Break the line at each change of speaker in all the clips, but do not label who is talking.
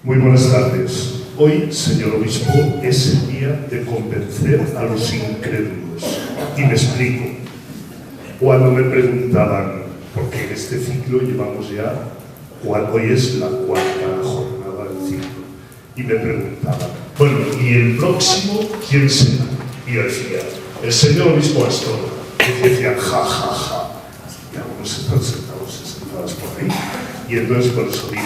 Muy buenas tardes. Hoy, señor obispo, es el día de convencer a los incrédulos. Y me explico. Cuando me preguntaban, porque en este ciclo llevamos ya, hoy es la cuarta jornada del ciclo, y me preguntaban, bueno, ¿y el próximo quién será? Y yo decía, el señor obispo Astor. Y decían, ja, ja, ja. Y algunos están sentados y sentadas por ahí. Y entonces por eso digo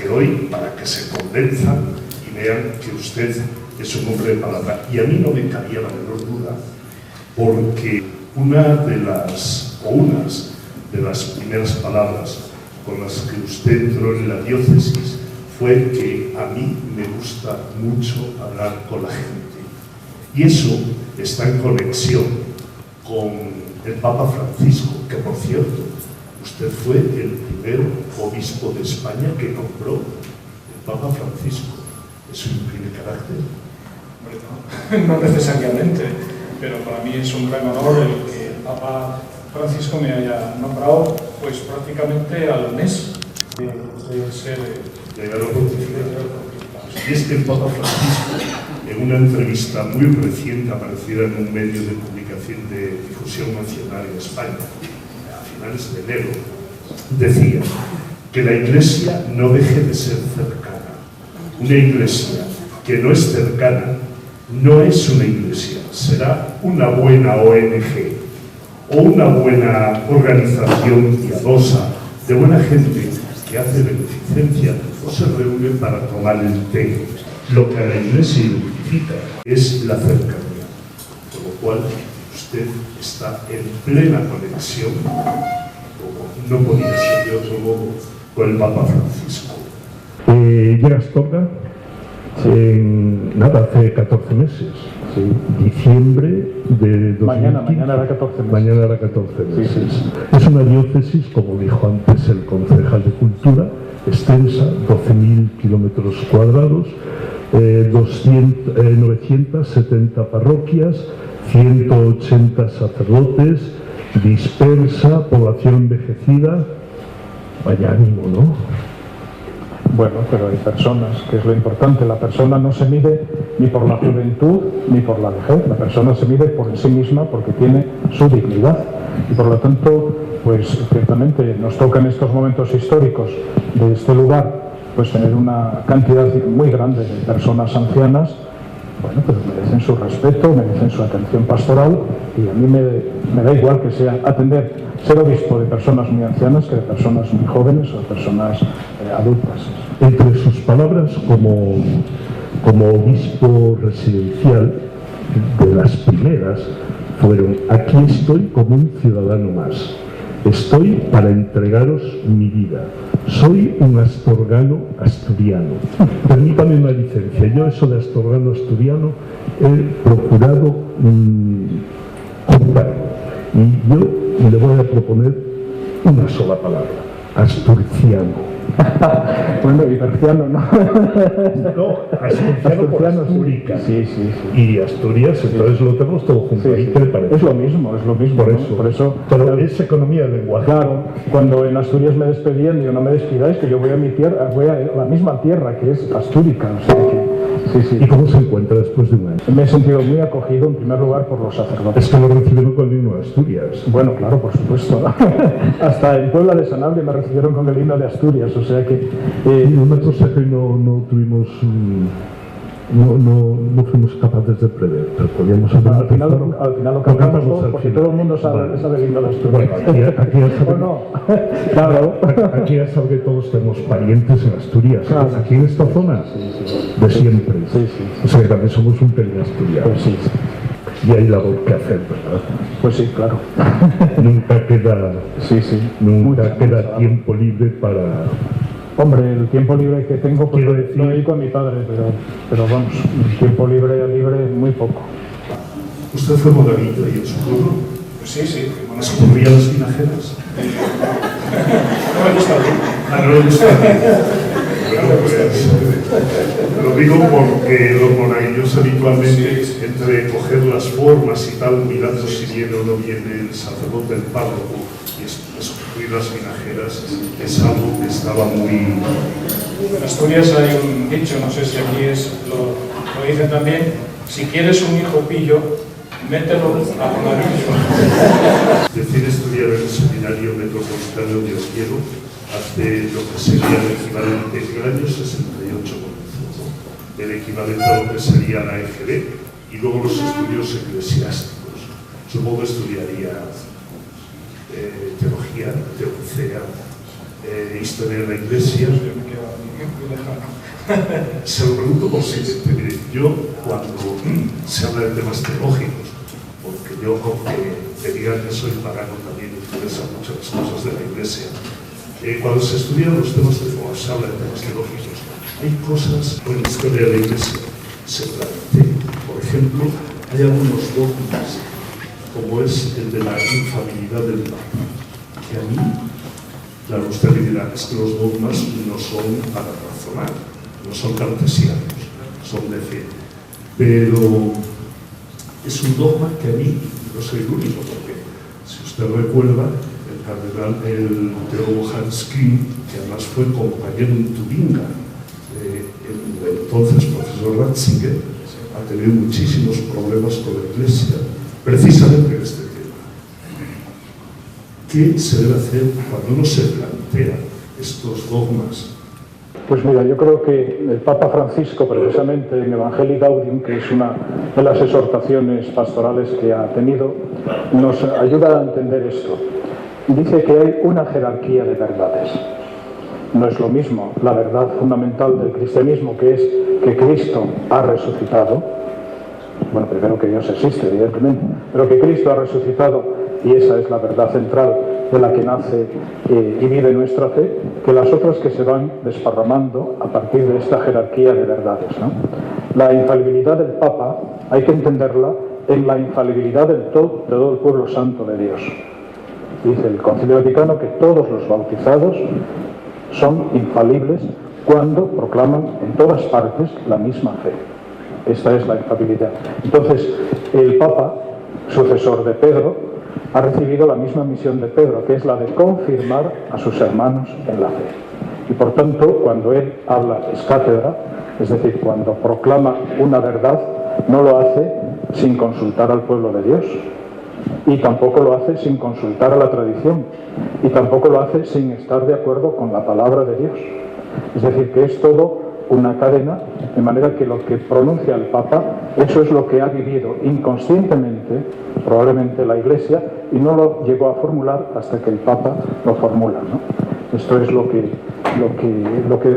que hoy, para que se convenzan y vean que usted es un hombre de palabra, y a mí no me cabía la menor duda, porque unas de las primeras palabras con las que usted entró en la diócesis fue que a mí me gusta mucho hablar con la gente. Y eso está en conexión con el Papa Francisco, que por cierto, usted fue el primer obispo de España que nombró el Papa Francisco. ¿Eso imprime carácter?
No necesariamente, pero para mí es un gran honor el que el Papa Francisco me haya nombrado pues prácticamente al mes de ser
llegado pontificado. Y es que el Papa Francisco, en una entrevista muy reciente aparecida en un medio de publicación de difusión nacional en España, a finales de enero, decía que la Iglesia no deje de ser cercana. Una Iglesia que no es cercana no es una Iglesia, será una buena ONG o una buena organización piadosa de buena gente que hace beneficencia o se reúne para tomar el té. Lo que a la Iglesia identifica es la cercanía, con lo cual usted está en plena conexión, como no podía ser de otro modo, con el Papa Francisco.
Llega a Astorga hace 14 meses, sí. Diciembre de 2015.
Mañana era 14 meses.
Mañana era 14 meses.
Sí, sí.
Es una diócesis, como dijo antes el concejal de Cultura, extensa, 12.000 kilómetros cuadrados, 970 parroquias, 180 sacerdotes, dispersa, población envejecida. Vaya ánimo, ¿no?
Bueno, pero hay personas, que es lo importante. La persona no se mide ni por la juventud ni por la vejez. La persona se mide por sí misma porque tiene su dignidad. Y por lo tanto, pues ciertamente nos toca en estos momentos históricos de este lugar pues tener una cantidad muy grande de personas ancianas. Bueno, pero merecen su respeto, merecen su atención pastoral, y a mí me da igual que sea ser obispo de personas muy ancianas que de personas muy jóvenes o de personas adultas.
Entre sus palabras como obispo residencial, de las primeras, fueron: aquí estoy como un ciudadano más. Estoy para entregaros mi vida. Soy un astorgano asturiano. Permítame una licencia. Yo eso de astorgano asturiano he procurado juntar. Y yo le voy a proponer una sola palabra: asturciano.
Bueno, y berciano, ¿no?
No, asturiano por Astúrica.
Sí.
Y Asturias, entonces lo tenemos todo junto.
Sí.
¿Qué le parece?
Es lo mismo,
Por eso. Pero es economía de lenguaje.
Claro, cuando en Asturias me despedían, digo, no me despidáis, que yo voy a mi tierra, voy a la misma tierra, que es Astúrica. O sea que, sí.
¿Y cómo se encuentra después de un año?
Me he sentido muy acogido, en primer lugar, por los sacerdotes.
Es que lo recibieron con el himno de Asturias.
Bueno, claro, por supuesto. Hasta en Puebla de Sanabria me recibieron con el himno de Asturias, o sea que...
una cosa que no tuvimos... No fuimos capaces de prever, pero podíamos haber...
Al final lo cantamos todos, porque todo el mundo sabe el himno de Asturias.
Bueno, aquí ya sabe,
no? Claro.
Aquí ya sabe que todos tenemos parientes en Asturias.
Claro.
Aquí en esta zona, de siempre.
Sí.
O sea que también somos un pelín asturianos.
Pues sí.
Y hay labor que hacer, ¿verdad?
Pues sí, claro.
Nunca queda,
Mucha.
tiempo libre para...
Hombre, el tiempo libre que tengo pues lo dedico a mi padre, pero vamos, el tiempo libre muy poco.
¿Usted fue monaguillo ahí en su pueblo?
Pues sí.
¿Se comía las vinajeras?
No me gusta bien.
No le gusta bien. Lo digo porque los monaguillos habitualmente, entre coger las formas y tal, mirando si viene o no viene el sacerdote, el párroco, y eso construir las vinajeras es algo que estaba muy...
En Asturias hay un dicho, no sé si aquí lo dicen también: si quieres un hijo pillo, mételo a Amarillo.
Decir estudiar en el Seminario Metropolitano de Oviedo hace lo que sería el equivalente en el año 68 comenzó, el equivalente a lo que sería la EGB, y luego los estudios eclesiásticos. Supongo que estudiaría teología, teología, historia de la Iglesia. Se lo pregunto por si yo, cuando se habla de temas teológicos, porque yo, aunque te digan que soy pagano, también me interesan mucho las cosas de la Iglesia. Cuando se estudian los temas teológicos, se habla de temas teológicos, hay cosas en la historia de la Iglesia se plantean. Por ejemplo, hay algunos dogmas, como es el de la infalibilidad del Papa, que a mí, claro, usted me dirá, es que los dogmas no son para razonar, no son cartesianos, son de fe. Pero es un dogma que a mí, no soy el único, porque si usted recuerda, el cardenal, el teólogo Hans Küng, que además fue compañero en Tubinga, el entonces profesor Ratzinger, ha tenido muchísimos problemas con la Iglesia, precisamente en este tema. ¿Qué se debe hacer cuando uno se plantea estos dogmas?
Pues mira, yo creo que el Papa Francisco, precisamente en Evangelii Gaudium, que es una de las exhortaciones pastorales que ha tenido, nos ayuda a entender esto. Dice que hay una jerarquía de verdades. No es lo mismo la verdad fundamental del cristianismo, que es que Cristo ha resucitado. Bueno, primero que Dios existe, evidentemente, pero que Cristo ha resucitado, y esa es la verdad central de la que nace y vive nuestra fe, que las otras que se van desparramando a partir de esta jerarquía de verdades, ¿no? La infalibilidad del Papa hay que entenderla en la infalibilidad de todo el pueblo santo de Dios. Dice el Concilio Vaticano que todos los bautizados son infalibles cuando proclaman en todas partes la misma fe. Esta es la infalibilidad. Entonces, el Papa, sucesor de Pedro, ha recibido la misma misión de Pedro, que es la de confirmar a sus hermanos en la fe. Y por tanto, cuando él habla ex cátedra, es decir, cuando proclama una verdad, no lo hace sin consultar al pueblo de Dios, y tampoco lo hace sin consultar a la tradición, y tampoco lo hace sin estar de acuerdo con la palabra de Dios. Es decir, que es todo una cadena, de manera que lo que pronuncia el Papa, eso es lo que ha vivido inconscientemente, probablemente la Iglesia, y no lo llegó a formular hasta que el Papa lo formula, ¿no? Esto es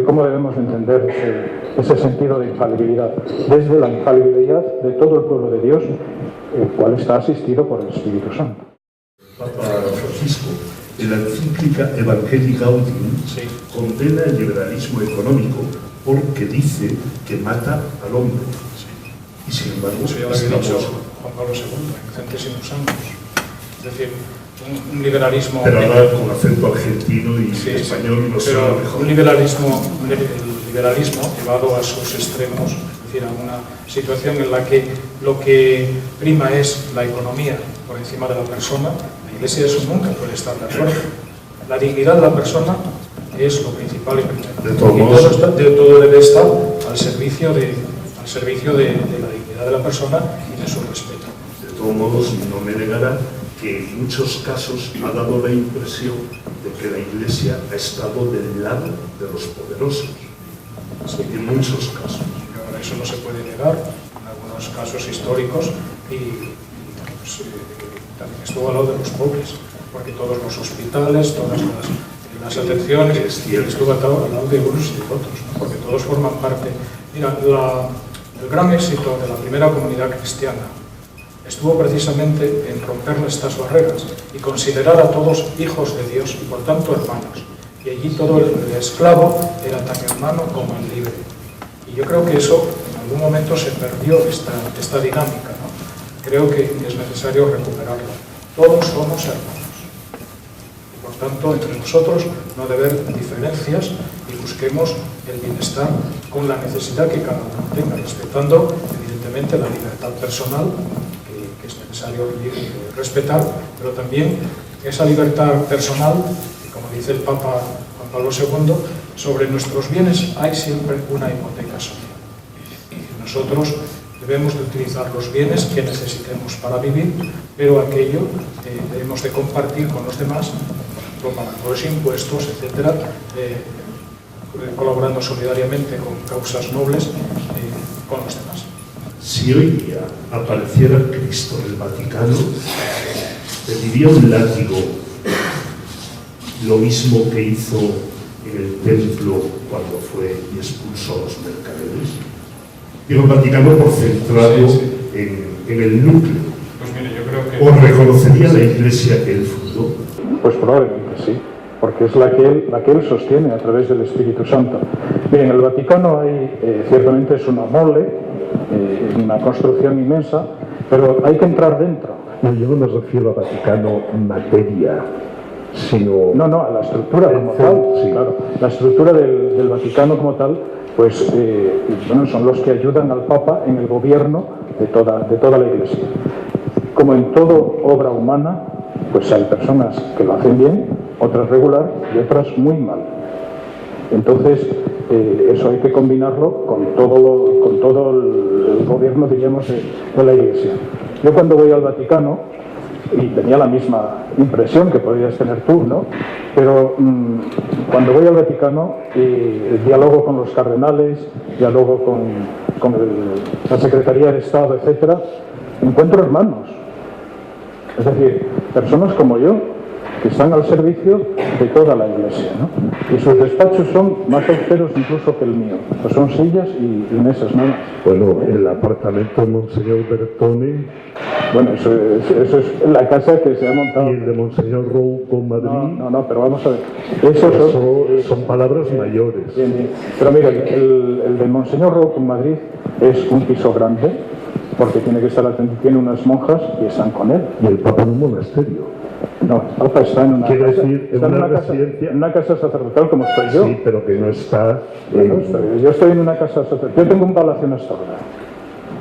cómo debemos entender ese sentido de infalibilidad, desde la infalibilidad de todo el pueblo de Dios, el cual está asistido por el Espíritu Santo.
Papa Francisco, en la encíclica Evangelii Gaudium, condena el liberalismo económico porque dice que mata al hombre. Y sin embargo,
Eso ya lo había dicho Juan Pablo II en centésimos años. Es decir, un liberalismo...
Pero ahora con acento argentino y español no suena mejor.
Un liberalismo llevado a sus extremos, es decir, a una situación en la que lo que prima es la economía por encima de la persona. La Iglesia eso nunca puede estar de acuerdo. La dignidad de la persona es lo principal y primero. De todo debe estar al servicio de la dignidad de la persona y de su respeto.
De todos modos, no me negará que en muchos casos ha dado la impresión de que la Iglesia ha estado del lado de los poderosos. Sí. En muchos casos.
Ahora eso no se puede negar, en algunos casos históricos, y también estuvo al lado de los pobres, porque todos los hospitales, todas las atenciones, estuvo al lado de unos y de otros, ¿no? Porque todos forman parte. Mira, el gran éxito de la primera comunidad cristiana estuvo precisamente en romper estas barreras y considerar a todos hijos de Dios y por tanto hermanos. Y allí todo el esclavo era tan hermano como el libre. Y yo creo que eso en algún momento se perdió, esta dinámica, ¿no? Creo que es necesario recuperarla. Todos somos hermanos. Y por tanto, entre nosotros no debe haber diferencias y busquemos el bienestar con la necesidad que cada uno tenga, respetando evidentemente la libertad personal, que es necesario respetar, pero también esa libertad personal, como dice el Papa Juan Pablo II, sobre nuestros bienes hay siempre una hipoteca social. Nosotros debemos de utilizar los bienes que necesitemos para vivir, pero aquello debemos de compartir con los demás, pagando los impuestos, etcétera, colaborando solidariamente con causas nobles con los demás.
Si hoy día apareciera Cristo en el Vaticano, pediría un látigo, lo mismo que hizo en el templo cuando fue y expulsó a los mercaderes. Digo, el Vaticano por centrado en el núcleo.
Pues mire, yo creo que...
¿O reconocería la Iglesia que él fundó?
Pues probablemente sí, porque es la que él sostiene a través del Espíritu Santo. Bien, en el Vaticano hay, ciertamente es una mole, una construcción inmensa, pero hay que entrar dentro.
No, yo no me refiero a Vaticano materia, sino...
No, a la estructura como tal,
sí.
Claro. La estructura del Vaticano como tal, pues bueno, son los que ayudan al Papa en el gobierno de toda la Iglesia. Como en toda obra humana, pues hay personas que lo hacen bien, otras regular y otras muy mal. Entonces, eso hay que combinarlo con todo el gobierno, diríamos, de la Iglesia. Yo cuando voy al Vaticano, y tenía la misma impresión que podrías tener tú, ¿no? Pero cuando voy al Vaticano, diálogo con los cardenales, diálogo con la Secretaría de Estado, etcétera, encuentro hermanos. Es decir, personas como yo, que están al servicio de toda la Iglesia, ¿no? Y sus despachos son más austeros incluso que el mío. Pues son sillas y mesas, ¿no?
Bueno, el apartamento de Monseñor Bertone...
Bueno, eso es la casa que se ha montado.
Y el de Monseñor Roux con Madrid...
No, pero vamos a ver.
Eso son palabras mayores.
Bien. Pero mira, el de Monseñor Roux con Madrid es un piso grande, porque tiene que estar atento, tiene unas monjas y están con él.
Y el Papa en un monasterio.
No, el Papa está en una
Quiero
casa,
decir, en una residencia...
en una casa sacerdotal como estoy yo.
Sí, pero que no está...
Yo estoy en una casa sacerdotal. Yo tengo un palacio en Astorga.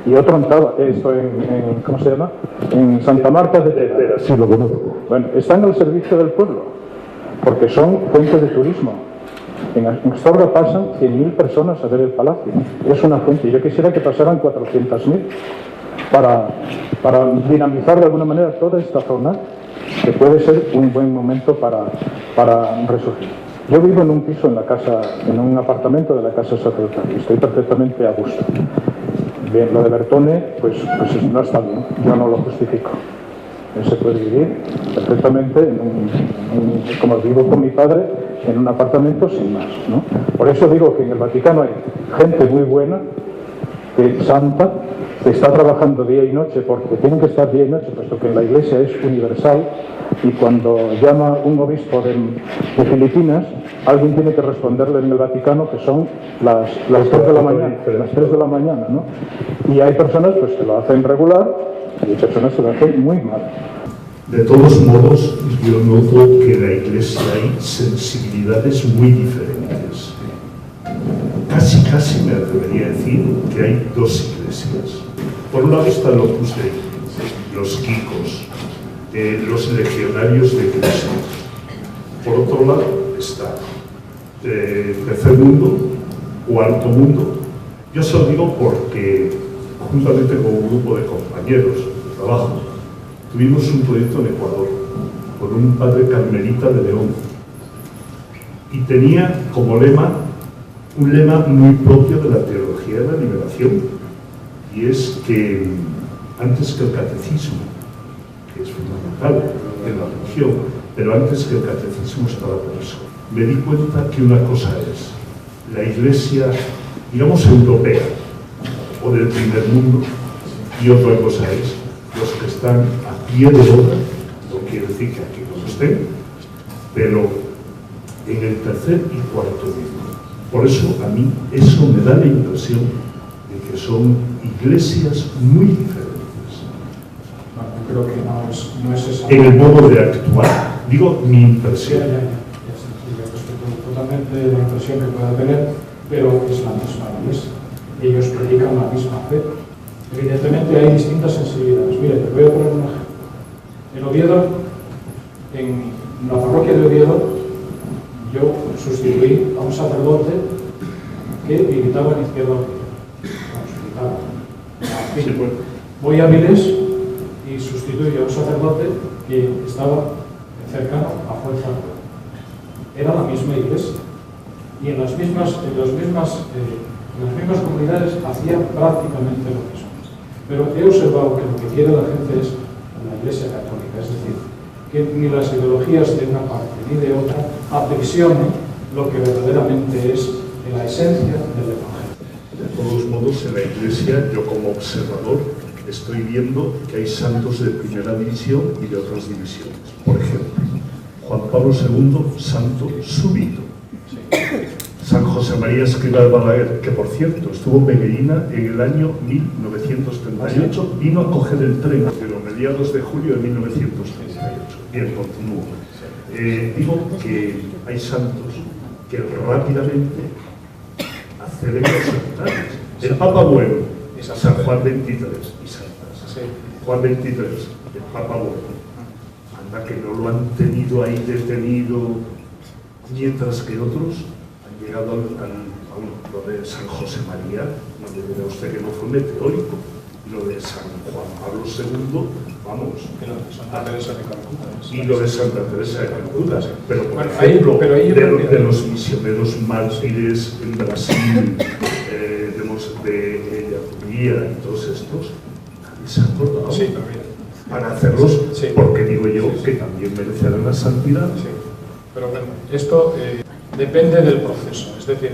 Y otro estoy en ¿cómo se llama? En Santa Marta de Tera.
Sí, lo conozco.
Bueno, están al servicio del pueblo, porque son fuente de turismo. En Astorga pasan 100.000 personas a ver el palacio. Es una fuente. Yo quisiera que pasaran 400.000 para dinamizar de alguna manera toda esta zona, que puede ser un buen momento para resurgir. Yo vivo en un piso en un apartamento de la casa sacerdotal y estoy perfectamente a gusto. Bien, lo de Bertone, pues no está bien, yo no lo justifico. Se puede vivir perfectamente como vivo con mi padre, en un apartamento sin más, ¿no? Por eso digo que en el Vaticano hay gente muy buena, santa, que está trabajando día y noche, porque tienen que estar día y noche, puesto que la Iglesia es universal, y cuando llama un obispo de Filipinas, alguien tiene que responderle en el Vaticano, que son las 3 de la mañana, ¿no? Y hay personas pues, que lo hacen regular, y hay personas que lo hacen muy mal.
De todos modos, yo noto que en la Iglesia hay sensibilidades muy diferentes. Casi me atrevería a decir que hay dos iglesias. Por un lado están los Opus Dei, los Kikos, los legionarios de Cristo. Por otro lado está tercer mundo o alto mundo. Yo se lo digo porque, juntamente con un grupo de compañeros de trabajo, tuvimos un proyecto en Ecuador con un padre carmelita de León y tenía como lema un lema muy propio de la teología de la liberación, y es que antes que el catecismo, que es fundamental en la religión, pero antes que el catecismo está la persona. Me di cuenta que una cosa es la Iglesia, digamos, europea o del primer mundo, y otra cosa es los que están a pie de obra, no quiere decir que aquí no estén, pero en el tercer y cuarto mundo. Por eso a mí eso me da la impresión de que son iglesias muy diferentes.
Yo creo que no es esa.
En el modo de actuar, digo mi impresión.
Yo respeto totalmente la impresión que pueda tener, pero es la misma iglesia. Ellos predican la misma fe. Evidentemente hay distintas sensibilidades. Mira, te voy a poner un ejemplo. En Oviedo En la parroquia de Oviedo yo sustituí a un sacerdote que militaba en Izquierda Unida.
Sí, bueno.
Voy a Avilés y sustituyo a un sacerdote que estaba cercano a Fuerza. Era la misma iglesia. Y en las mismas comunidades hacían prácticamente lo mismo. Pero he observado que lo que quiere la gente es la Iglesia Católica, es decir, que ni las ideologías de una parte ni de otra aprisionen lo que verdaderamente es la esencia del Evangelio.
De todos modos, en la Iglesia, yo como observador, estoy viendo que hay santos de primera división y de otras divisiones. Por ejemplo, Juan Pablo II, santo súbito. San José María Escrivá de Balaguer, que por cierto estuvo en Beguellina en el año 1938, vino a coger el tren, pero a mediados de julio de 1938. Bien, continúo. Digo que hay santos que rápidamente acceden a los altares. El Papa Bueno, San Juan XXIII y Santas. Juan XXIII, el Papa Bueno. Anda que no lo han tenido ahí detenido, mientras que otros han llegado a lo de San José María, no me dirá usted que no fue meteórico. Lo de San Juan Pablo II, vamos.
Y lo de Santa Teresa de Calcuta.
Y lo de Santa Teresa de Calcuta. Pero, por
bueno,
ejemplo,
de
los misioneros mártires en Brasil, de Yacubía y todos estos, nadie se ha acordado.
Sí, pero bien.
Para hacerlos,
Sí.
porque digo yo que también merecerán la santidad.
Sí. Pero bueno, esto depende del proceso. Es decir,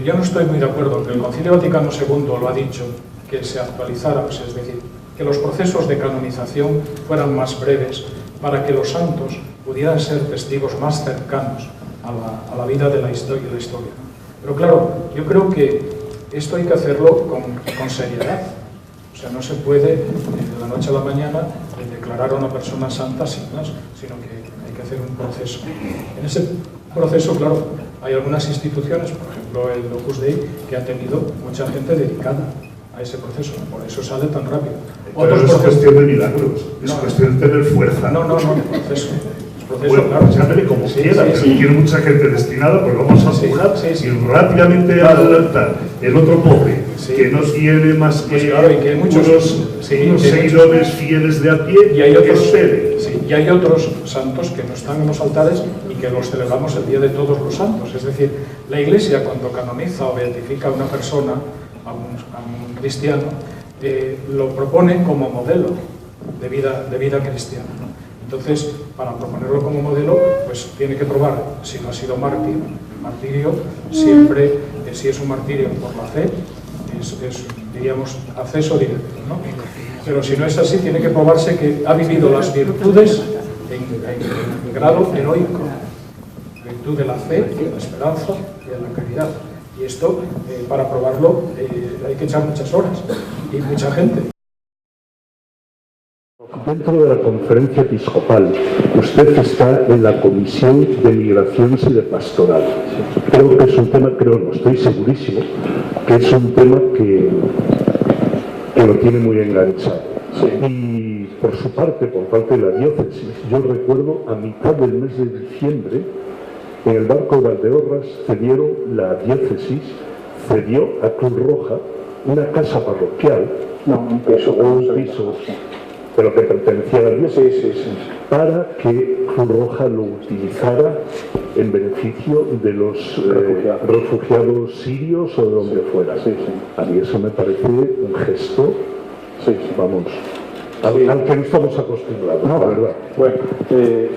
yo no estoy muy de acuerdo que el Concilio Vaticano II lo ha dicho, que se actualizara, pues, es decir, que los procesos de canonización fueran más breves para que los santos pudieran ser testigos más cercanos a la vida de la historia. Pero claro, yo creo que esto hay que hacerlo con seriedad. O sea, no se puede de la noche a la mañana declarar a una persona santa sin más, sino que hay que hacer un proceso. En ese proceso, claro, hay algunas instituciones, por ejemplo el Opus Dei, que ha tenido mucha gente dedicada a ese proceso, por eso sale tan rápido.
Pero no es cuestión de milagros, es cuestión de tener fuerza.
No, proceso.
Bueno,
claro.
llámele como quiera, pero tiene mucha gente destinada, pues vamos a empujar y rápidamente al altar. El otro pobre, que no tiene más que,
pues claro, y que hay muchos,
unos seguidores fieles de a pie,
y hay otros,
y
hay otros santos que no están en los altares y que los celebramos el día de todos los santos. Es decir, la Iglesia cuando canoniza o beatifica a una persona, a un cristiano, lo propone como modelo de vida cristiana. Entonces, para proponerlo como modelo, pues tiene que probar si no ha sido mártir. El martirio siempre, si es un martirio por la fe, es diríamos, acceso directo, ¿no? Pero si no es así, tiene que probarse que ha vivido las virtudes en grado heroico. La virtud de la fe, de la esperanza y de la caridad. Y esto, para probarlo, hay que echar muchas horas y mucha gente.
Dentro de la conferencia episcopal, usted está en la Comisión de Migraciones y de Pastoral. Creo que es un tema, no estoy segurísimo, que es un tema que lo tiene muy enganchado. Y por su parte, por parte de la diócesis, yo recuerdo a mitad del mes de diciembre, en el barco de Valdeorras la diócesis cedió a Cruz Roja una casa parroquial, un piso, pero que pertenecía a la diócesis, para que Cruz Roja lo utilizara en beneficio de los refugiados sirios o de donde fuera. A mí eso me parece un gesto, vamos, al que no estamos acostumbrados, la verdad.
Bueno,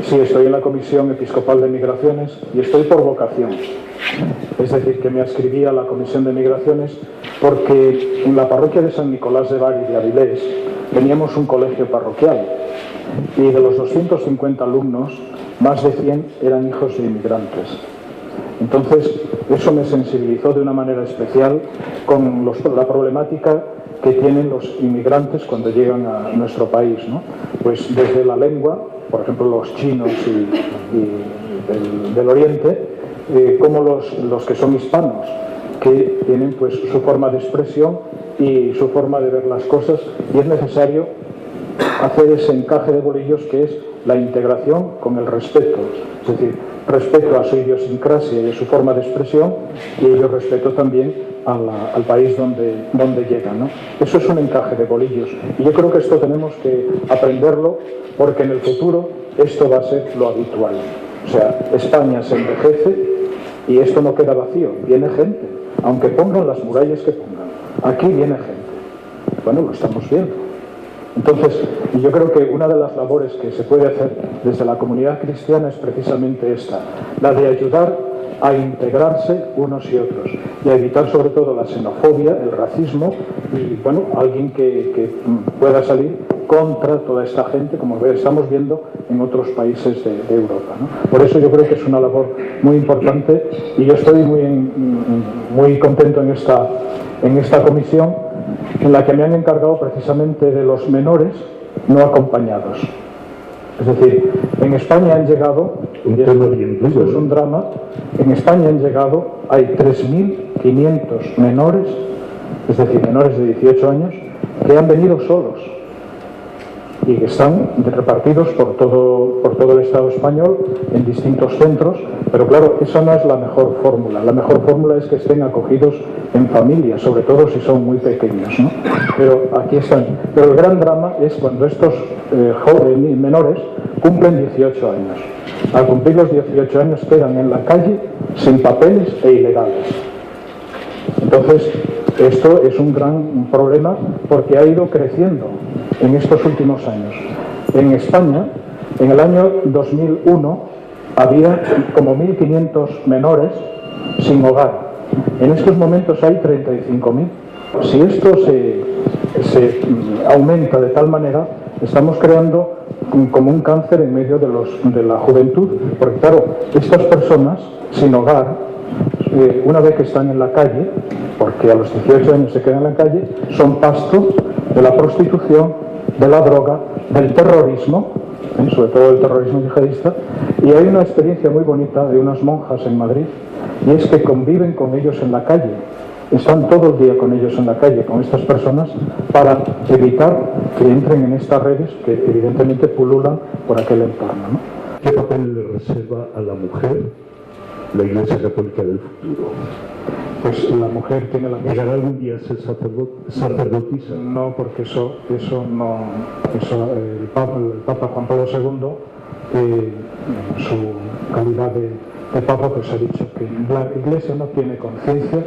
sí, estoy en la Comisión Episcopal de Migraciones y estoy por vocación. Es decir, que me adscribí a la Comisión de Migraciones porque en la parroquia de San Nicolás de Bari de Avilés teníamos un colegio parroquial y de los 250 alumnos, más de 100 eran hijos de inmigrantes. Entonces, eso me sensibilizó de una manera especial con la problemática que tienen los inmigrantes cuando llegan a nuestro país, ¿no? Pues desde la lengua, por ejemplo, los chinos y del Oriente, como los que son hispanos, que tienen pues su forma de expresión y su forma de ver las cosas, y es necesario hacer ese encaje de bolillos que es la integración con el respeto, es decir, respeto a su idiosincrasia y a su forma de expresión, y ello respeto también al país donde llegan, ¿no? Eso es un encaje de bolillos, y yo creo que esto tenemos que aprenderlo, porque en el futuro esto va a ser lo habitual. O sea, España se envejece y esto no queda vacío, viene gente, aunque pongan las murallas que pongan, aquí viene gente. Bueno, lo estamos viendo. Entonces, yo creo que una de las labores que se puede hacer desde la comunidad cristiana es precisamente esta, la de ayudar a integrarse unos y otros y a evitar sobre todo la xenofobia, el racismo y, bueno, alguien que pueda salir contra toda esta gente, como estamos viendo en otros países de Europa, ¿no? Por eso yo creo que es una labor muy importante y yo estoy muy contento en esta comisión, en la que me han encargado precisamente de los menores no acompañados. Es decir, en España han llegado, y esto es un drama, en España han llegado, hay 3.500 menores, es decir, menores de 18 años, que han venido solos y que están repartidos por todo el Estado español en distintos centros, pero claro, esa no es la mejor fórmula. La mejor fórmula es que estén acogidos en familia, sobre todo si son muy pequeños, ¿no? Pero aquí están. Pero el gran drama es cuando estos jóvenes menores cumplen 18 años. Al cumplir los 18 años quedan en la calle sin papeles e ilegales. Entonces, esto es un gran problema porque ha ido creciendo en estos últimos años. En España, en el año 2001, había como 1.500 menores sin hogar. En estos momentos hay 35.000. Si esto se aumenta de tal manera, estamos creando como un cáncer en medio de la juventud, porque claro, estas personas sin hogar, una vez que están en la calle, porque a los 18 años se quedan en la calle, son pasto de la prostitución, de la droga, del terrorismo, sobre todo el terrorismo yihadista, y hay una experiencia muy bonita de unas monjas en Madrid, y es que conviven con ellos en la calle, están todo el día con ellos en la calle, con estas personas, para evitar que entren en estas redes que evidentemente pululan por aquel entorno, ¿no?
¿Qué papel le reserva a la mujer la Iglesia Católica del futuro?
Pues la mujer tiene la...
¿Llegará algún día a ser sacerdotisa?
No, porque eso no... el Papa Juan Pablo II, en su calidad de Papa, pues ha dicho que la Iglesia no tiene conciencia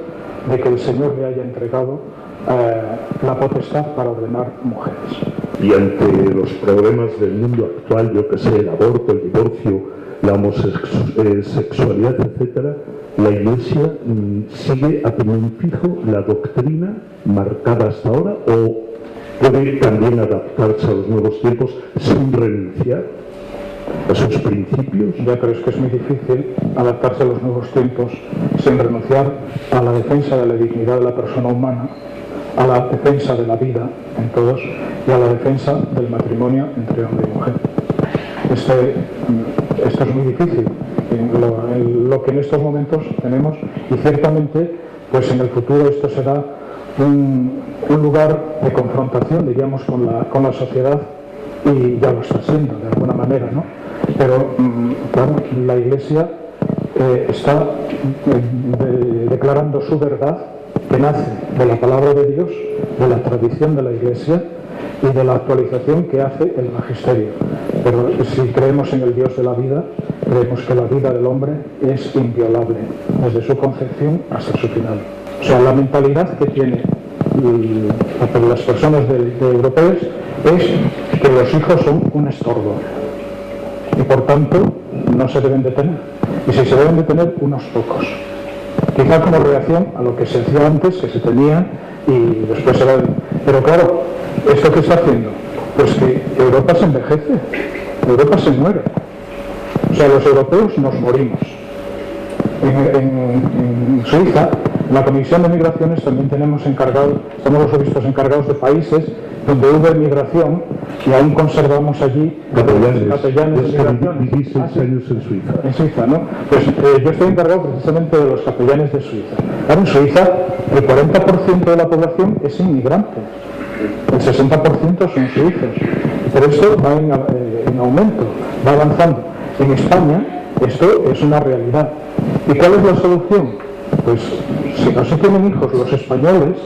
de que el Señor le haya entregado la potestad para ordenar mujeres.
Y ante los problemas del mundo actual, yo que sé, el aborto, el divorcio, la homosexualidad, etcétera, la Iglesia sigue a piñón fijo la doctrina marcada hasta ahora, o puede también adaptarse a los nuevos tiempos sin renunciar a sus principios.
Ya, pero es que es muy difícil adaptarse a los nuevos tiempos sin renunciar a la defensa de la dignidad de la persona humana, a la defensa de la vida en todos y a la defensa del matrimonio entre hombre y mujer. Esto es muy difícil, lo que en estos momentos tenemos, y ciertamente pues en el futuro esto será un lugar de confrontación, diríamos, con la sociedad, y ya lo está siendo de alguna manera, ¿no? Pero claro, la Iglesia está declarando su verdad, que nace de la palabra de Dios, de la tradición de la Iglesia y de la actualización que hace el magisterio. Pero si creemos en el Dios de la vida, creemos que la vida del hombre es inviolable, desde su concepción hasta su final. O sea, la mentalidad que tienen las personas europeas es que los hijos son un estorbo y por tanto no se deben de tener. Y si se deben de tener, unos pocos. Quizá como reacción a lo que se hacía antes, que se tenía y después se va. Pero claro, ¿esto qué está haciendo? Pues que Europa se envejece, Europa se muere. O sea, los europeos nos morimos. En Suiza, en la Comisión de Migraciones también estamos los obispos encargados de países donde hubo migración y aún conservamos allí capellanes de migración.
16 años en Suiza.
En Suiza, ¿no? Pues yo estoy encargado precisamente de los capellanes de Suiza. Ahora en Suiza el 40% de la población es inmigrante, el 60% son suizos. Pero esto va en aumento, va avanzando. En España esto es una realidad. ¿Y cuál es la solución? Pues si no se tienen hijos los españoles,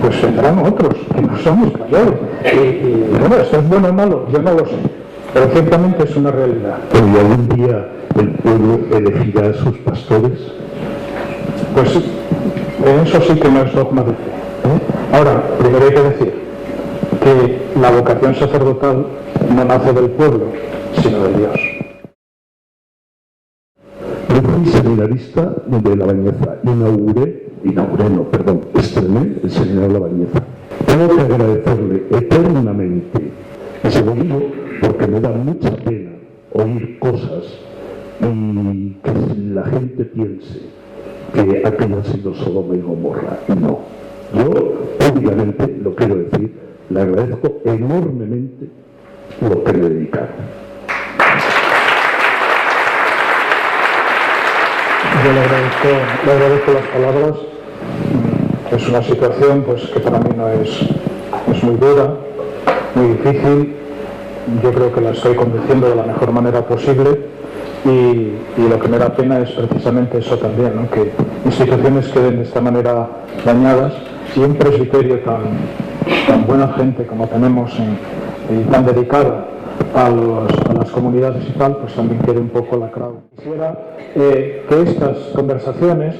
pues vendrán otros que no son españoles. Y bueno, ¿esto es bueno o malo? Yo no lo sé, pero ciertamente es una realidad.
¿Y algún día el pueblo elegirá a sus pastores?
Pues eso sí que no es dogma de fe. Ahora, primero hay que decir que la vocación sacerdotal no nace del pueblo, sino de Dios.
Yo fui seminarista de La Bañeza, estrené el seminario de La Bañeza. Tengo que agradecerle eternamente, y se lo digo porque me da mucha pena oír cosas y que la gente piense que aquello ha sido Sodoma y Gomorra. No. Yo, públicamente, lo quiero decir, le agradezco enormemente lo que le dedicaron.
Yo le agradezco las palabras. Es una situación pues, que para mí no es muy dura, muy difícil. Yo creo que la estoy conduciendo de la mejor manera posible y lo que me da pena es precisamente eso también, ¿no? Que instituciones queden de esta manera dañadas y un presbiterio tan buena gente como tenemos y tan dedicada a las comunidades y tal, pues también quede un poco lacrado. Quisiera que estas conversaciones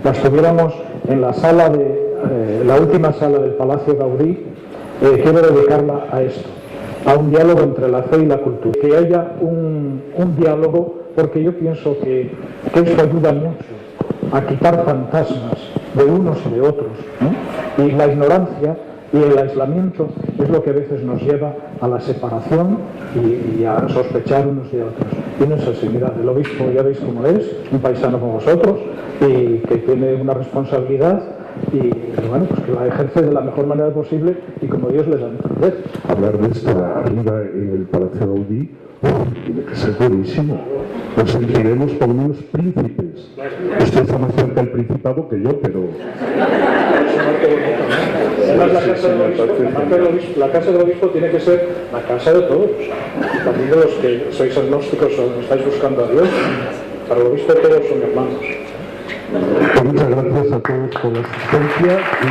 las tuviéramos en la sala la última sala del Palacio Gaudí. Quiero dedicarla a esto, a un diálogo entre la fe y la cultura. Que haya un diálogo, porque yo pienso que esto ayuda mucho a quitar fantasmas de unos y de otros, ¿no? Y la ignorancia y el aislamiento es lo que a veces nos lleva a la separación y a sospechar unos de otros. Y no es así. Mirad, el obispo ya veis cómo es, un paisano como vosotros, y que tiene una responsabilidad y bueno, pues que la ejerce de la mejor manera posible y como Dios les da a entender.
Hablar de esto arriba en el Palacio Gaudí tiene que ser buenísimo. Nos sentiremos como unos príncipes. Usted está más cerca del Principado que yo, pero...
Además, la casa del obispo tiene que ser la casa de todos, también de los que sois agnósticos o estáis buscando a Dios. Para el obispo todos son hermanos.
Muchas gracias a todos por la asistencia y